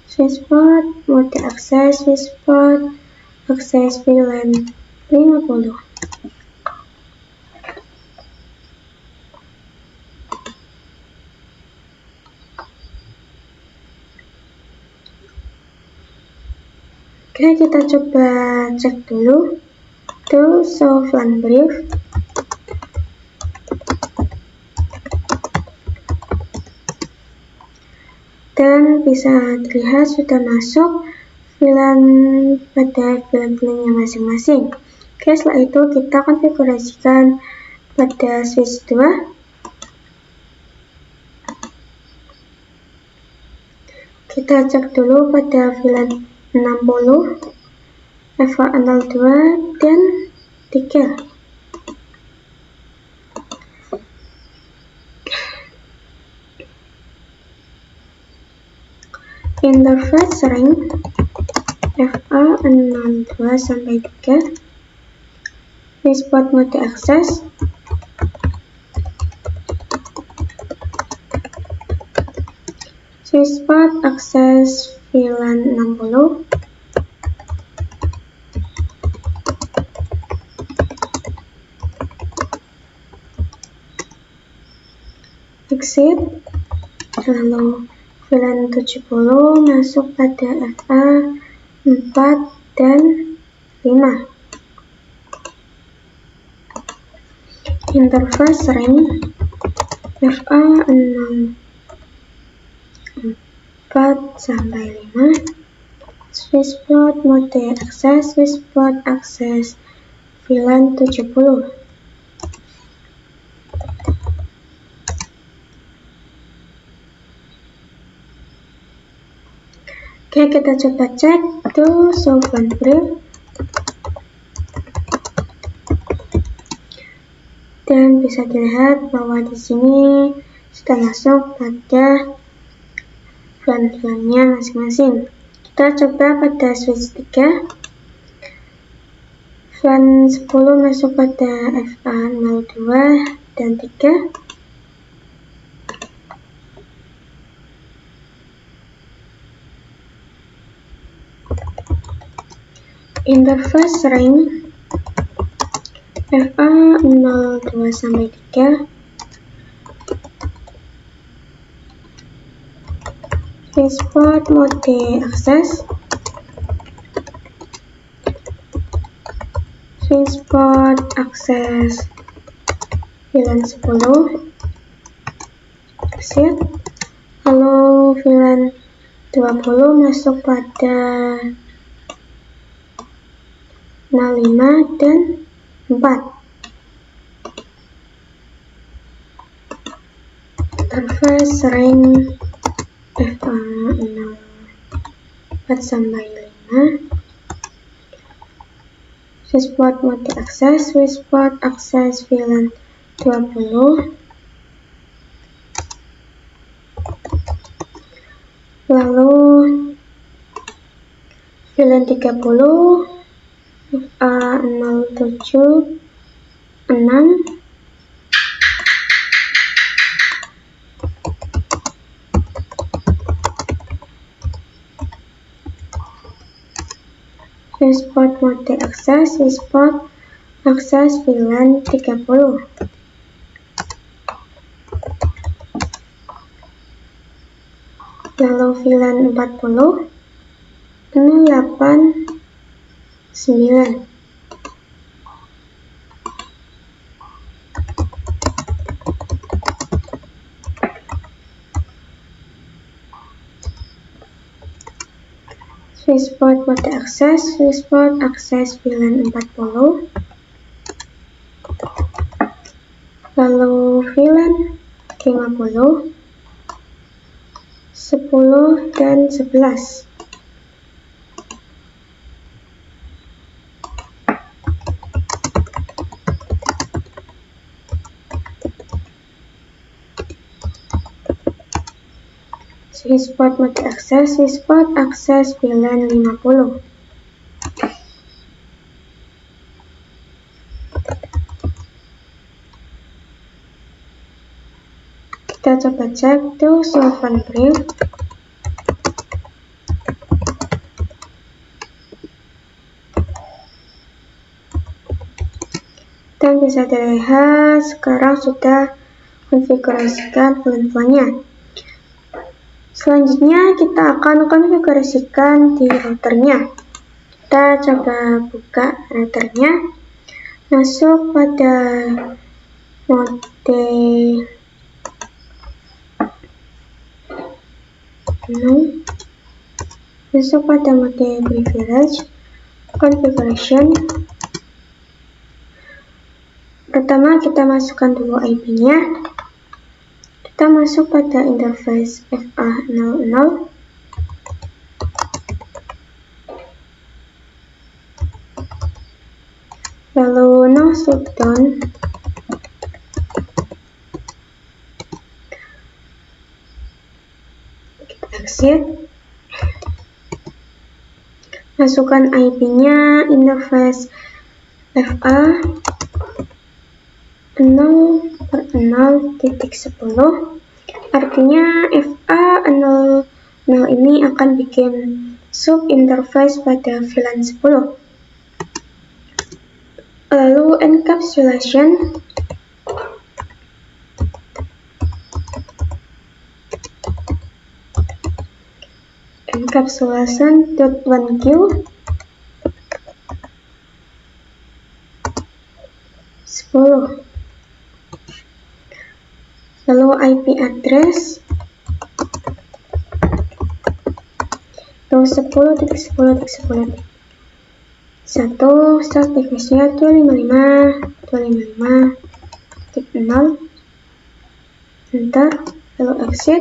Speaker 1: switchport mode akses, switchport akses VLAN 50. Oke, kita coba cek dulu to show VLAN brief. Dan bisa terlihat sudah masuk VLAN pada VLAN-nya masing-masing. Oke, setelah itu kita konfigurasikan pada switch 2. Kita cek dulu pada VLAN 60, FA02 dan 3. Interface range FA02 sampai 3, switchport mode akses, switchport akses VLAN 60, exit, lalu VLAN 70 masuk pada FA 4 dan 5. Interface range FA 4 sampai 5, switchport mode akses, switchport akses VLAN 70. Oke, kita coba cek to show VLAN brief. Dan bisa dilihat bahwa di sini sudah masuk pada VLAN-nya masing-masing. Kita coba pada switch 3. VLAN 10 masuk pada FA02 dan 3. Interface range FA02 sampai 3, switchport mode akses, switchport akses VLAN 10, exit, lalu VLAN 20 masuk pada 05 dan 4. Interface range FA04 sampai 5, switchport mode akses, switchport akses VLAN 20, lalu VLAN 30 FA07 6, switchport mode akses, switchport akses VLAN 30. Lalu VLAN 40 08 9. Switchport mode akses, switchport akses VLAN 40, lalu VLAN 50, 10, dan 11. Switchport mode akses, switchport akses VLAN 50. Kita coba cek to solve brief. Dan bisa dilihat sekarang sudah konfigurasikan VLAN-nya. Selanjutnya kita akan konfigurasikan di routernya. Kita coba buka routernya, masuk pada mode masuk pada mode privilege, configuration. Pertama kita masukkan dulu IP-nya. Kita masuk pada interface FA00. Lalu no shutdown. Kita exit. Masukkan IP-nya interface FA 0/0.10. Artinya FA00 ini akan bikin sub interface pada VLAN 10. Lalu encapsulation. Encapsulation.1Q. Lalu IP address 10.10.10. 1 start device-nya 255.255.0. Enter, lalu exit.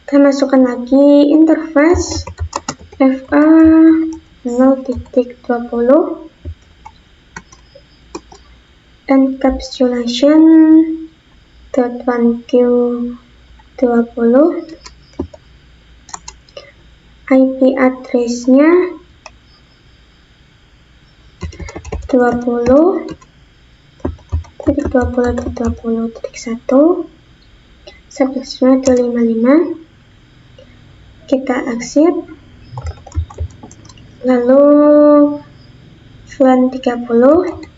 Speaker 1: Kita masukkan lagi interface FA 0.20. Encapsulation.1Q20. IP address-nya 20.20.20.1. Subdevice-nya 255. Kita exit. Lalu VLAN 30.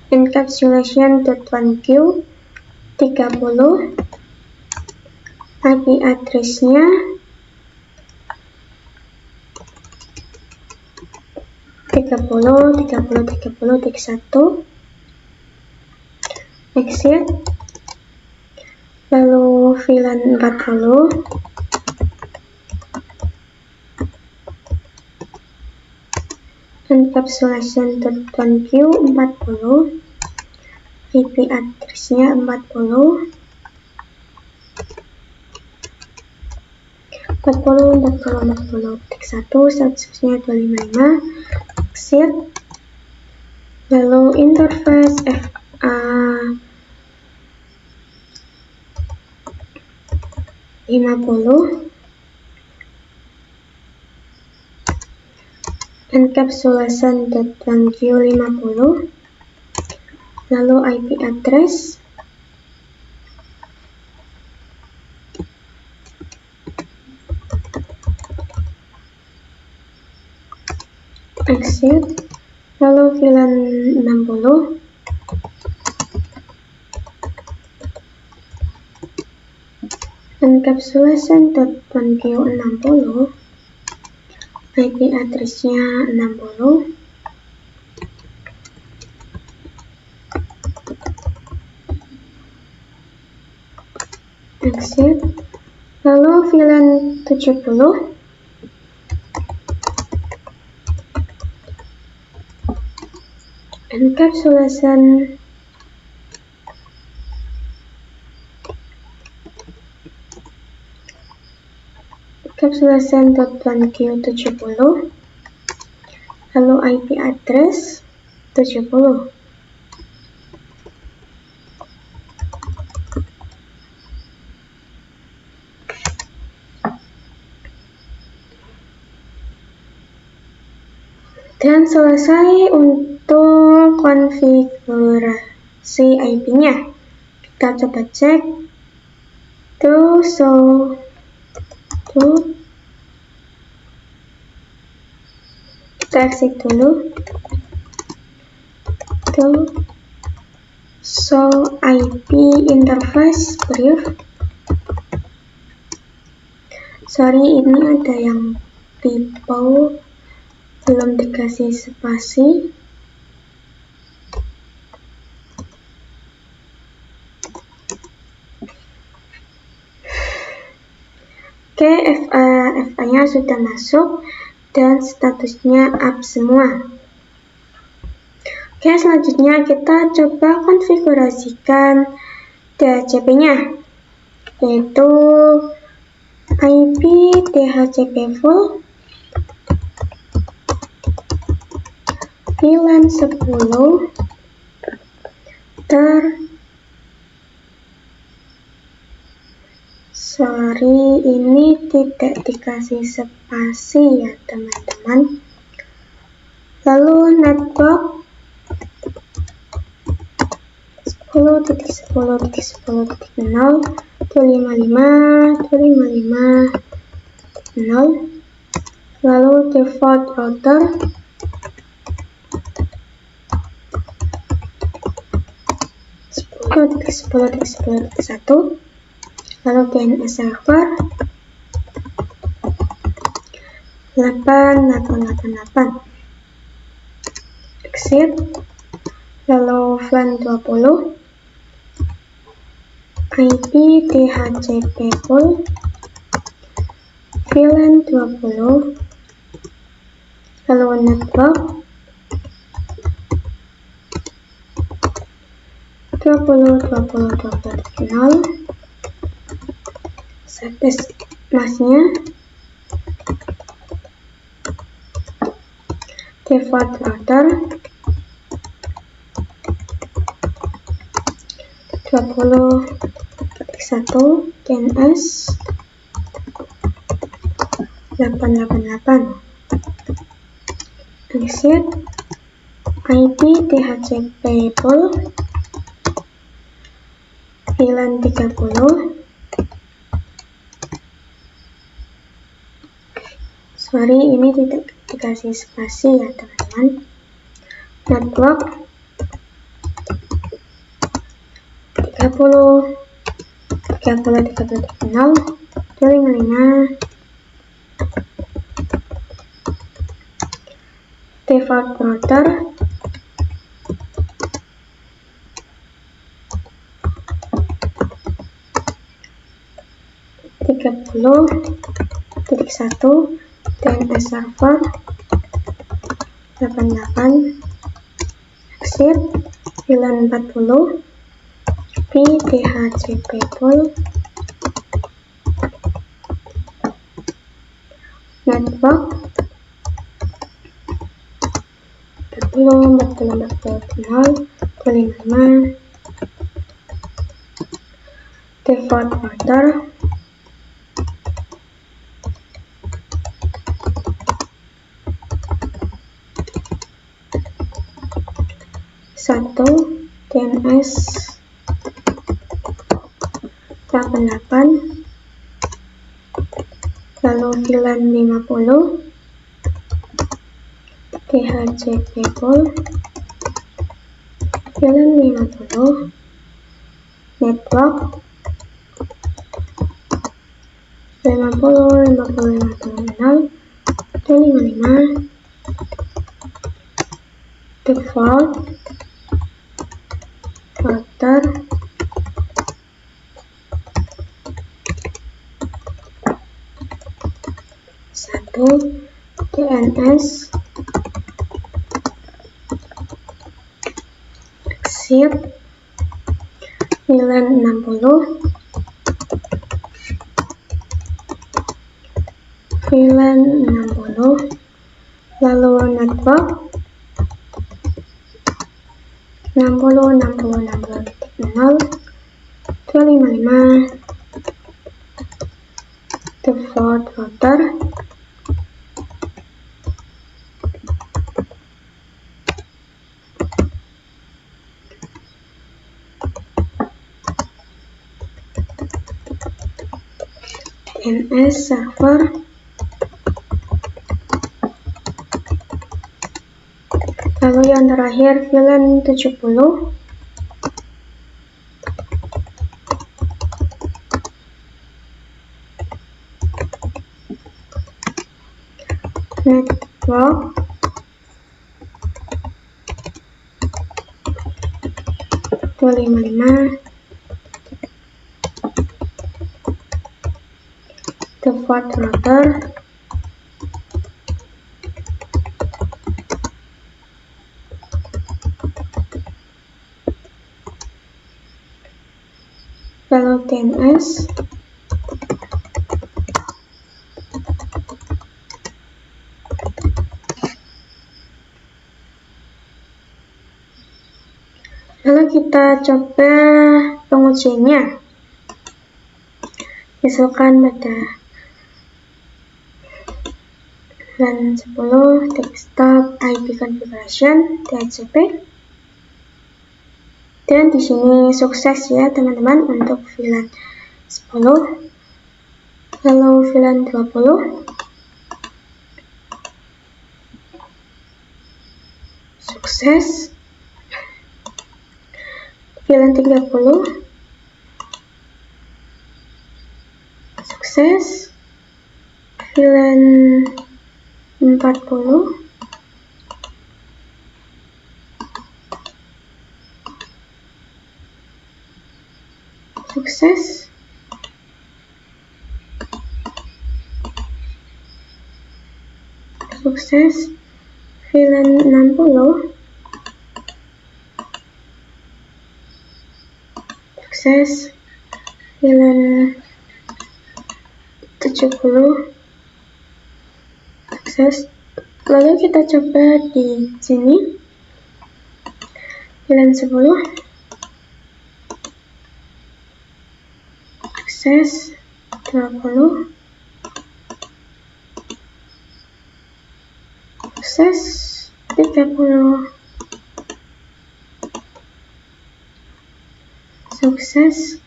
Speaker 1: Encapsulation.1Q 30. IP address-nya 30.30.30.1. Exit. Lalu VLAN 40. Encapsulation.1Q 40. IP address-nya 40. 40.1. Subdevice-nya 255. Exit. Lalu interface FA 50. Encapsulation.1Q 50. Lalu IP address 60. Exit. Lalu VLAN 60. Encapsulation.1Q 60. IP address-nya 60. exit, lalu VLAN 70, encapsulation .1Q70, lalu IP address 70. Dan selesai untuk konfigurasi IP-nya. Kita coba cek. Kita exit dulu. Show IP interface brief. Sorry, ini ada yang typo, belum dikasih spasi. Oke, FA-nya sudah masuk dan statusnya up semua. Oke, selanjutnya kita coba konfigurasikan DHCP-nya, yaitu IP DHCP full VLAN 10 sorry, ini tidak dikasih spasi ya teman-teman. Lalu network 10.10.10.0 255.255.0, lalu default router 10.10.10.1, lalu DNS server 8888, exit, lalu VLAN 20, IP DHCP full VLAN 20, lalu network 20.20.20.0, service masnya default router 20.1 DNS 888, exit, IP DHCP full VLAN 30, sorry, ini tidak dikasih spasi ya teman-teman. Network 30.30.0.255, default router 30.1 DNS server 88, exit, VLAN 40, IP DHCP full, network 40.40.0.255, default router 1 DNS 88, lalu VLAN 50, DHCP full VLAN 50, network 50.50.50.0 255, default router yaitu DNS exit VLAN 60 VLAN 60, lalu network 60.60.60.0 255 default router DNS server, lalu yang terakhir VLAN 70 network 255 default router lalu DNS lalu kita coba pengujiannya. Misalkan pada VLAN 10 desktop IP configuration DHCP, dan di sini sukses ya teman-teman untuk VLAN 10. Lalu VLAN 20 sukses, VLAN 30 sukses, VLAN 40 sukses, VLAN 60 sukses, VLAN 70 sukses. Lalu kita coba di sini VLAN 10 sukses, 20 sukses, 30 sukses,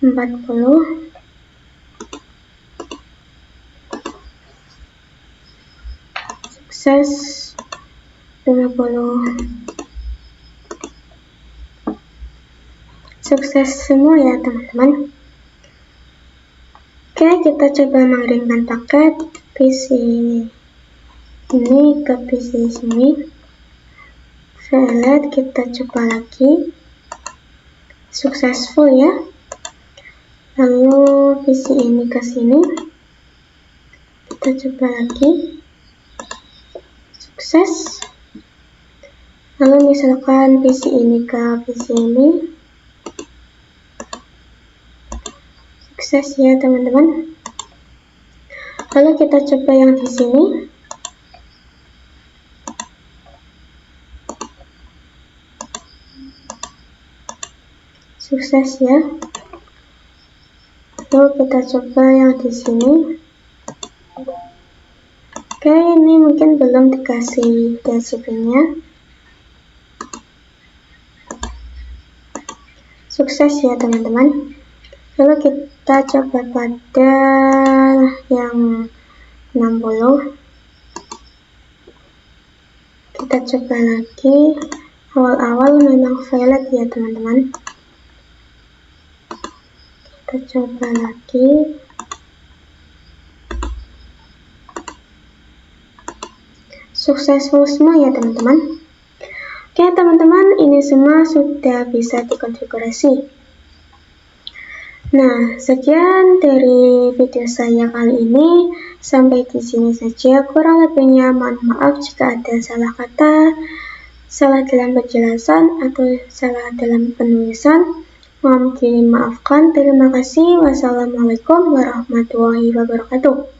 Speaker 1: 40 sukses, 50 sukses semua ya teman-teman. Oke, kita coba mengirimkan paket PC ini ke PC sini. Violet, kita coba lagi, successful ya. Lalu PC ini ke sini, kita coba lagi, sukses. Lalu misalkan PC ini ke PC ini, sukses ya teman-teman. Lalu kita coba yang di sini, sukses ya. Lalu kita coba yang di sini. Oke, ini mungkin belum dikasih DHCP-nya. Sukses ya teman-teman. Lalu kita coba pada yang 60. Kita coba lagi. Awal-awal memang Violet ya teman-teman. Kita coba lagi. Successful semua ya teman-teman. Oke teman-teman, ini semua sudah bisa dikonfigurasi. Nah, sekian dari video saya kali ini. Sampai di sini saja. Kurang lebihnya mohon maaf jika ada salah kata, salah dalam penjelasan, atau salah dalam penulisan. Mohon dimaafkan. Terima kasih. Wassalamualaikum warahmatullahi wabarakatuh.